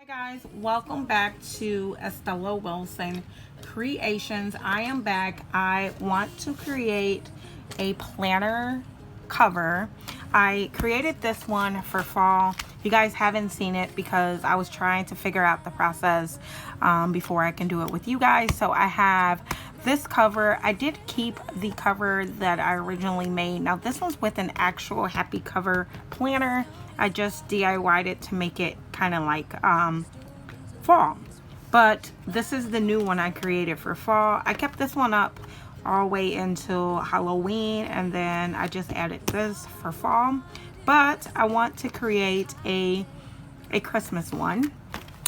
Guys, welcome back to Estella Wilson Creations. I am back. I want to create a planner cover. I created this one for fall. You guys haven't seen it because I was trying to figure out the process before I can do it with you guys. So I have this cover. I did keep the cover that I originally made. Now this one's with an actual happy cover planner. I just DIY'd it to make it kind of like fall. But this is the new one I created for fall. I kept this one up all the way until Halloween, and then I just added this for fall. But I want to create a Christmas one,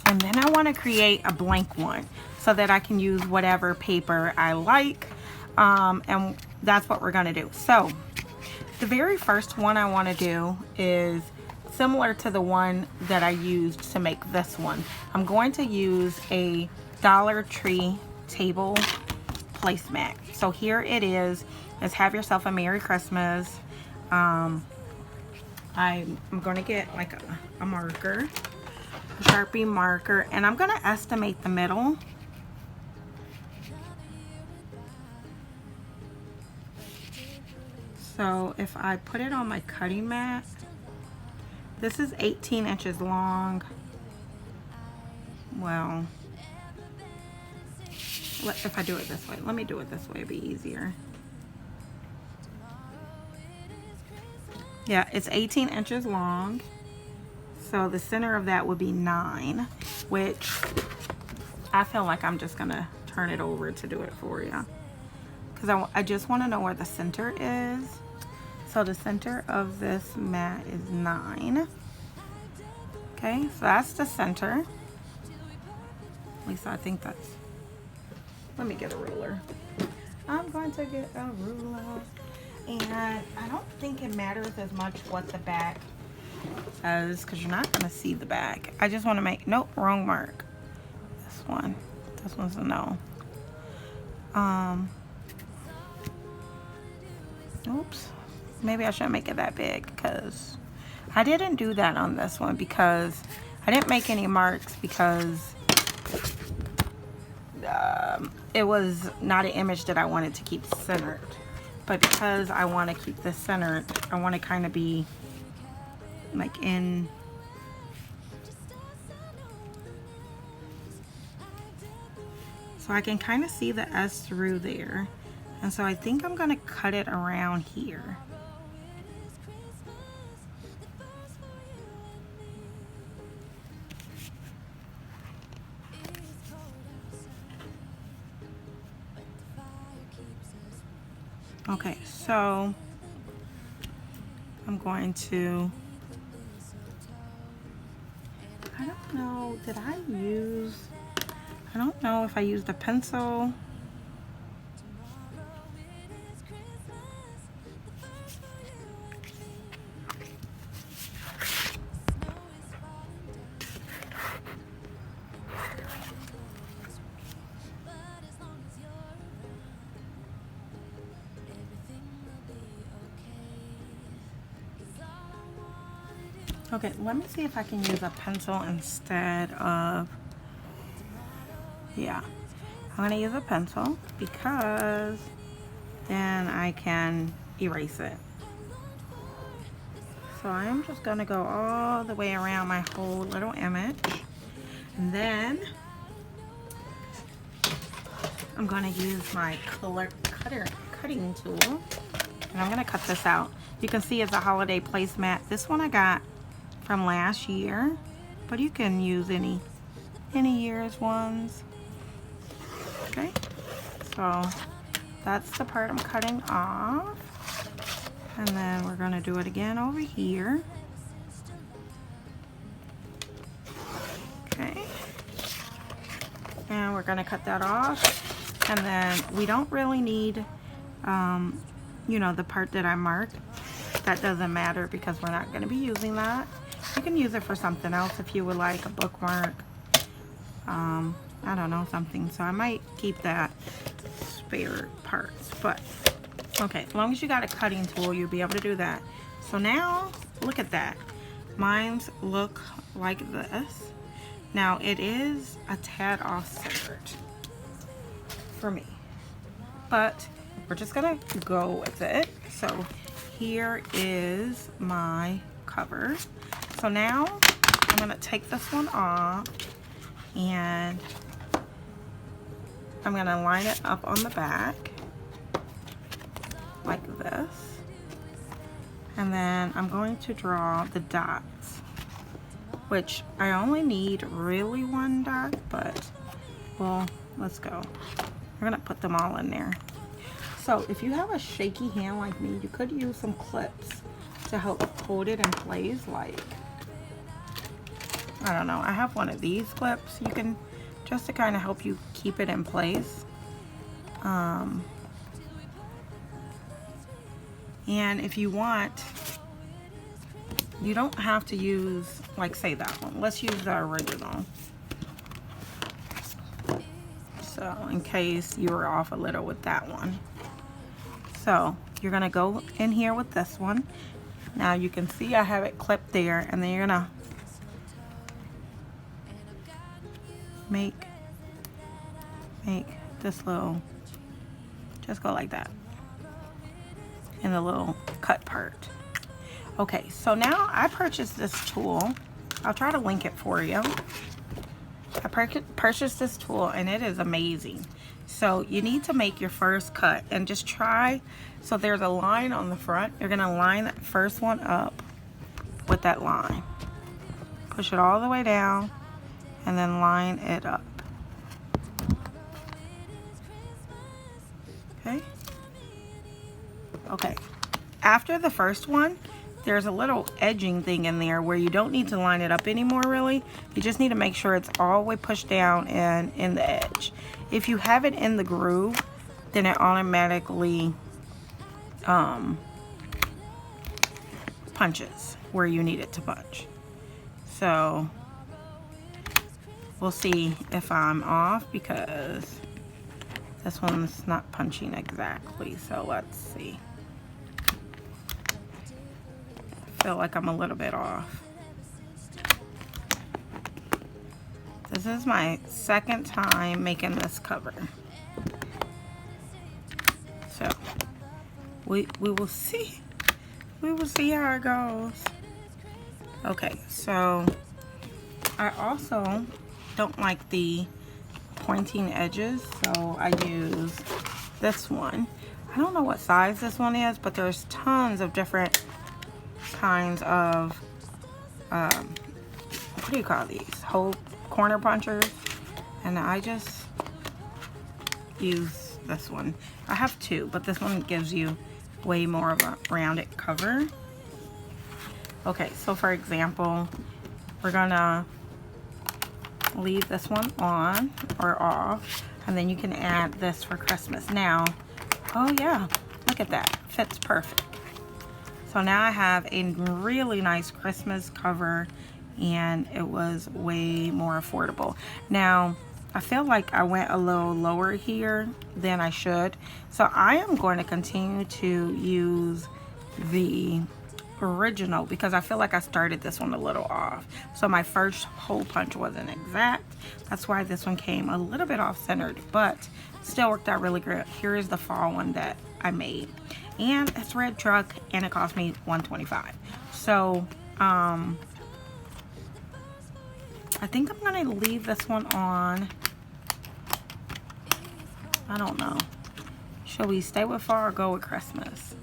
and then I want to create a blank one so that I can use whatever paper I like, and that's what we're gonna do. So the very first one I want to do is similar to the one that I used to make this one. I'm going to use a Dollar Tree table placemat. So here it is. Let's have yourself a Merry Christmas. I'm going to get like a marker, a Sharpie marker, and I'm going to estimate the middle. So if I put it on my cutting mat, this is 18 inches long. Well, if I do it this way, let me do it this way, it'd be easier. Yeah, it's 18 inches long. So the center of that would be 9, which I feel like I'm just gonna turn it over to do it for you. Because I just wanna know where the center is. So the center of this mat is 9. Okay, so that's the center. At least I think that's, let me get a ruler. I'm going to get a ruler. And I don't think it matters as much what the back says, because you're not going to see the back. I just want to make, nope, wrong mark. This one's a no. Oops. Maybe I shouldn't make it that big, because I didn't do that on this one, because I didn't make any marks because it was not an image that I wanted to keep centered. But because I want to keep this centered, I want to kind of be like in, so I can kind of see the S through there. And so I think I'm going to cut it around here. Okay, so I'm going to, I don't know, I don't know if I used a pencil. Okay, let me see if I can use a pencil instead of, yeah, I'm going to use a pencil because then I can erase it. So I'm just going to go all the way around my whole little image, and then I'm going to use my cutting tool, and I'm going to cut this out. You can see it's a holiday placemat. This one I got from last year, but you can use any year's ones. Okay, so that's the part I'm cutting off, and then we're going to do it again over here. Okay, and we're going to cut that off, and then we don't really need you know, the part that I marked. That doesn't matter because we're not going to be using that. You can use it for something else if you would like, a bookmark, I don't know, something. So I might keep that spare parts, but okay, as long as you got a cutting tool, you'll be able to do that. So now, look at that. Mine's look like this. Now it is a tad off-centered for me, but we're just gonna go with it. So here is my cover. So now I'm gonna take this one off and I'm gonna line it up on the back like this. And then I'm going to draw the dots, which I only need really one dot, but well, let's go. We're gonna put them all in there. So if you have a shaky hand like me, you could use some clips to help hold it in place. Like, I don't know, I have one of these clips. You can, just to kind of help you keep it in place. And if you want, you don't have to use, like, say that one. Let's use the original. So in case you were off a little with that one. So you're gonna go in here with this one. Now you can see I have it clipped there, and then you're gonna make this little, just go like that in the little cut part. Okay, so now I purchased this tool. I'll try to link it for you. I purchased this tool and it is amazing. So you need to make your first cut and just try. So there's a line on the front. You're gonna line that first one up with that line. Push it all the way down and then line it up. Okay. Okay. After the first one, there's a little edging thing in there where you don't need to line it up anymore, really. You just need to make sure it's all the way pushed down and in the edge. If you have it in the groove, then it automatically punches where you need it to punch. So we'll see if I'm off, because this one's not punching exactly. So let's see. Feel like I'm a little bit off. This is my second time making this cover. So we will see. We will see how it goes. Okay, so I also don't like the pointing edges, so I use this one. I don't know what size this one is, but there's tons of different kinds of what do you call these, hole corner punchers, and I just use this one. I have two, but this one gives you way more of a rounded cover. Okay, so for example, we're gonna leave this one on or off, and then you can add this for Christmas. Now, oh yeah, look at that, fits perfect. So now I have a really nice Christmas cover, and it was way more affordable. Now, I feel like I went a little lower here than I should. So I am going to continue to use the original because I feel like I started this one a little off. So my first hole punch wasn't exact. That's why this one came a little bit off-centered, but still worked out really good. Here is the fall one that I made. And it's red truck, and it cost me $125. So I think I'm gonna leave this one on. I don't know. Shall we stay with fall or go with Christmas?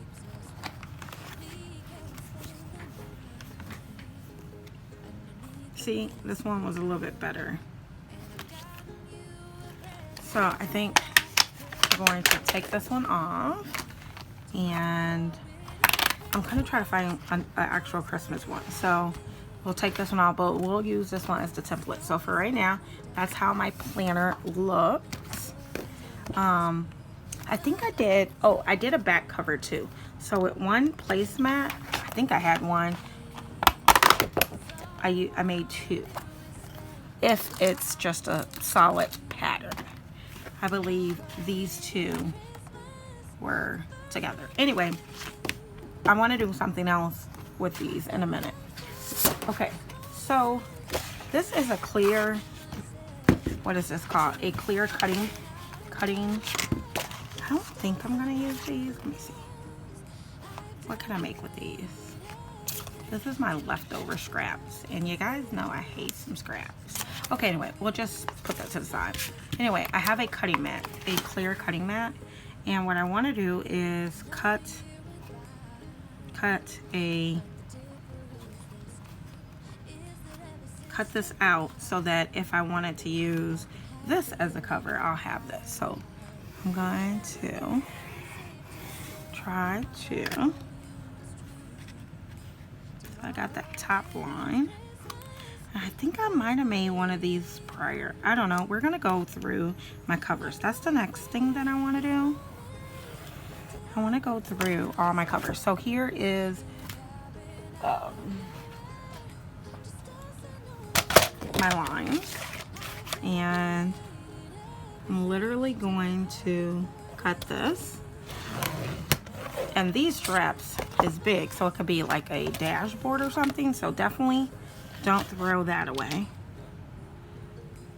See, this one was a little bit better. So I think I'm going to take this one off, and I'm gonna try to find an actual Christmas one. So we'll take this one off, but we'll use this one as the template. So for right now, that's how my planner looks. I think I did, oh, I did a back cover too. So with one placemat, I think I had one, I made two. If it's just a solid pattern. I believe these two were together. Anyway, I want to do something else with these in a minute. Okay, so This is a clear, what is this called? A clear cutting. I don't think I'm gonna use these. Let me see. What can I make with these? This is my leftover scraps, and you guys know I hate some scraps. Okay, anyway, we'll just put that to the side. Anyway, I have a cutting mat, a clear cutting mat, and what I want to do is cut this out so that if I wanted to use this as a cover, I'll have this. So I'm going to try to, so I got that top line. I think I might have made one of these prior. I don't know. We're gonna go through my covers. That's the next thing that I want to do. I want to go through all my covers. So here is my lines, and I'm literally going to cut this. And these straps is big, so it could be like a dashboard or something, so definitely don't throw that away.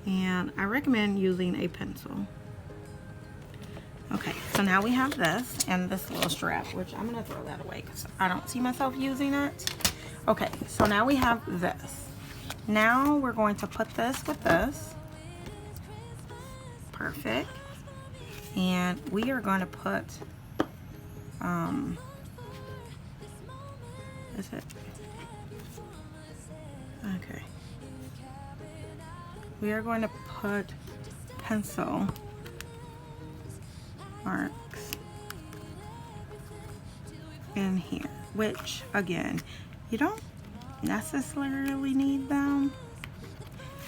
And I recommend using a pencil. Okay, so now we have this and this little strap, which I'm gonna throw that away because I don't see myself using it. Okay, so now we have this. Now we're going to put this with this. Perfect. And we are going to put, is it? Okay. We are going to put pencil marks in here, which again, you don't necessarily need them,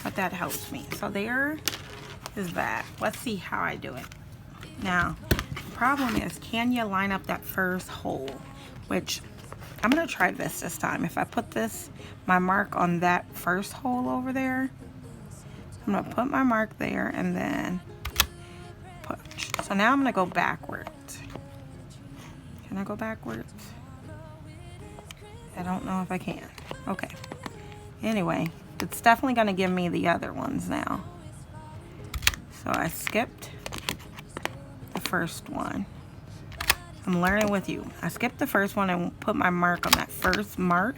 but that helps me. So there is that. Let's see how I do it. Now, the problem is, can you line up that first hole? Which I'm gonna try this time. If I put my mark on that first hole over there, I'm gonna put my mark there and then push. So now I'm gonna go backwards. Can I go backwards? I don't know if I can. Okay. Anyway, it's definitely gonna give me the other ones now. So I skipped the first one. I'm learning with you. I skipped the first one and put my mark on that first mark.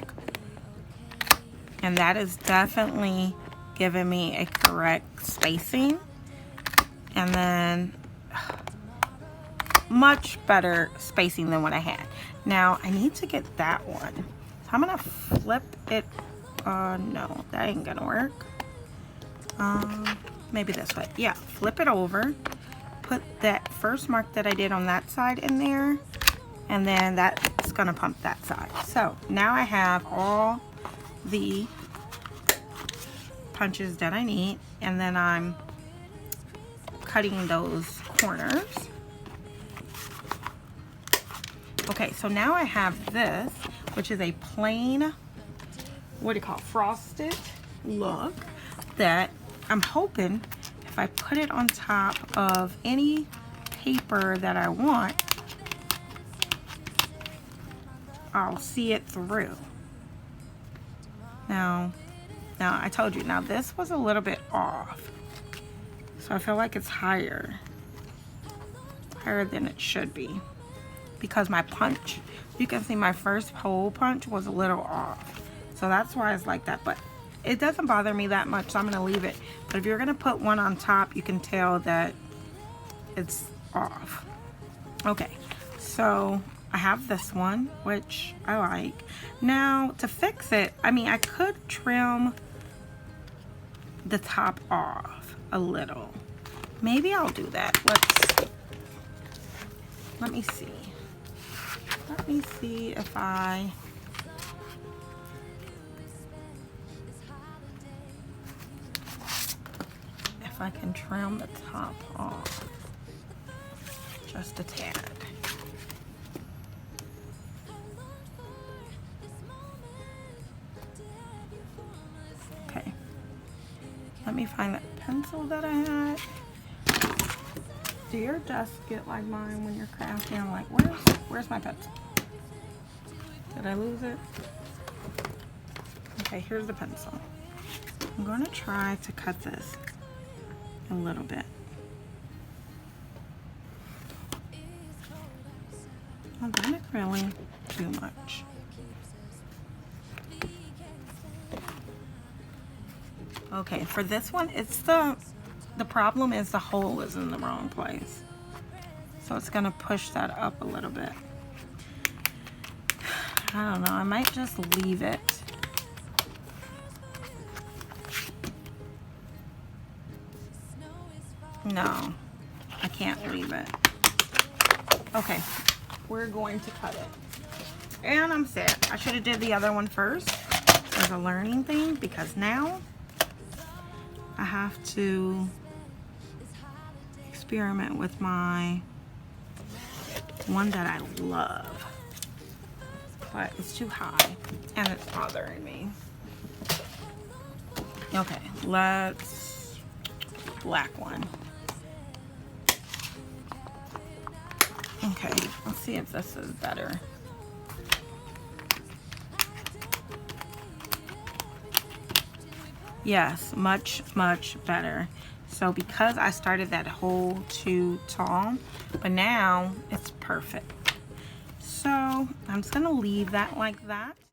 And that is definitely giving me a correct spacing. And then much better spacing than what I had. Now I need to get that one. So I'm gonna flip it. No, that ain't gonna work. Maybe this way. Yeah, flip it over. Put that first mark that I did on that side in there, and then that's gonna pump that side. So now I have all the punches that I need, and then I'm cutting those corners. Okay, so now I have this, which is a plain, what do you call it, frosted look that I'm hoping if I put it on top of any paper that I want, I'll see it through. Now I told you, now this was a little bit off. So I feel like it's higher than it should be. Because my punch, you can see my first hole punch was a little off. So that's why it's like that. But it doesn't bother me that much, so I'm gonna leave it. But if you're gonna put one on top, you can tell that it's off. Okay, so I have this one, which I like. Now to fix it, I mean, I could trim the top off a little. Maybe I'll do that. Let me see. Let me see if I can trim the top off just a tad. Okay. Let me find that pencil that I had. Do your desk get like mine when you're crafting? I'm like, where's my pencil? Did I lose it? Okay, here's the pencil. I'm going to try to cut this a little bit. I didn't really do much. Okay, for this one, it's the problem is the hole is in the wrong place. So it's gonna push that up a little bit. I don't know, I might just leave it. No, I can't leave it. Okay, we're going to cut it. And I'm set. I should have did the other one first as a learning thing, because now I have to experiment with my one that I love, but it's too high and it's bothering me. Okay, let's black one. Okay, let's see if this is better. Yes, much, much better. So because I started that hole too tall, but now it's perfect. So I'm just gonna leave that like that.